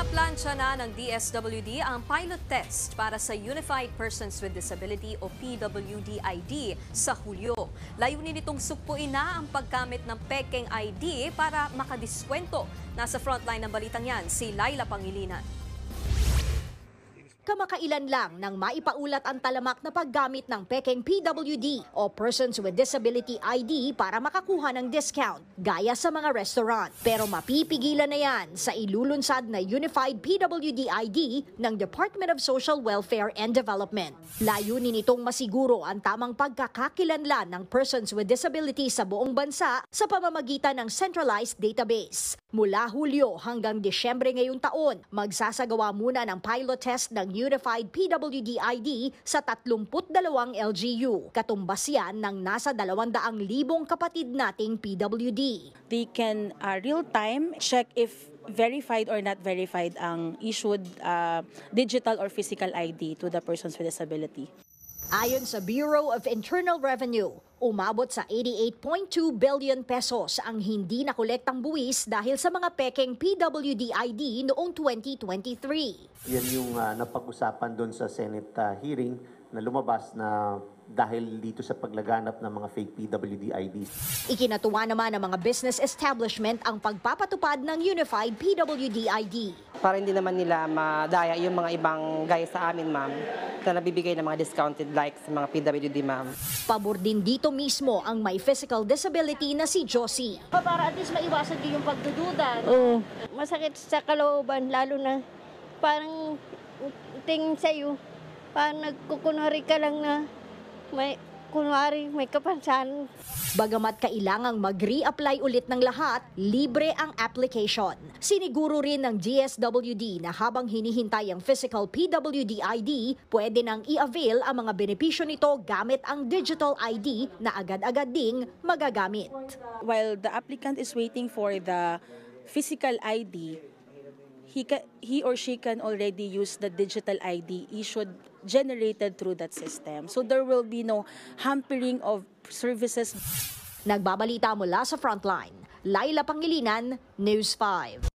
Pinaplansya na ng DSWD ang pilot test para sa Unified Persons with Disability o PWD ID sa Hulyo. Layunin nitong sukpuin na ang paggamit ng pekeng ID para makadiskwento. Nasa frontline ng balitang yan, si Laila Pangilinan. Kamakailan lang nang maipaulat ang talamak na paggamit ng pekeng PWD o Persons with Disability ID para makakuha ng discount, gaya sa mga restaurant. Pero mapipigilan na yan sa ilulunsad na Unified PWD ID ng Department of Social Welfare and Development. Layunin itong masiguro ang tamang pagkakakilanlan ng persons with disability sa buong bansa sa pamamagitan ng centralized database. Mula Hulyo hanggang Disyembre ngayong taon, magsasagawa muna ng pilot test ng Unified PWD ID sa 32 LGU. Katumbas yan ng nasa 200,000 kapatid nating PWD. They can real-time check if verified or not verified ang issued digital or physical ID to the persons with disability. Ayon sa Bureau of Internal Revenue, umabot sa 88.2 billion pesos ang hindi nakolektang buwis dahil sa mga pekeng PWD ID noong 2023. Yan yung napag-usapan doon sa Senate hearing na lumabas na dahil dito sa paglaganap ng mga fake PWD IDs. Ikinatuwa naman ng mga business establishment ang pagpapatupad ng Unified PWD ID. Para hindi naman nila madaya yung mga ibang gaya sa amin, ma'am, na nabibigay ng mga discounted like sa mga PWD, ma'am. Pabor din dito mismo ang may physical disability na si Josie. Para at least maiwasan din yung pagdududa. Oo. Masakit sa kalooban, lalo na parang tingin sa'yo, parang nagkukunwari ka lang na may kapansanan. Bagamat kailangang mag-re-apply ulit ng lahat, libre ang application. Siniguro rin ng DSWD na habang hinihintay ang physical PWD ID, pwede nang i-avail ang mga benepisyo nito gamit ang digital ID na agad-agad ding magagamit. While the applicant is waiting for the physical ID, he or she can already use the digital ID issued generated through that system. So there will be no hampering of services. Nagbabalita mula sa Frontline, Laila Pangilinan, News 5.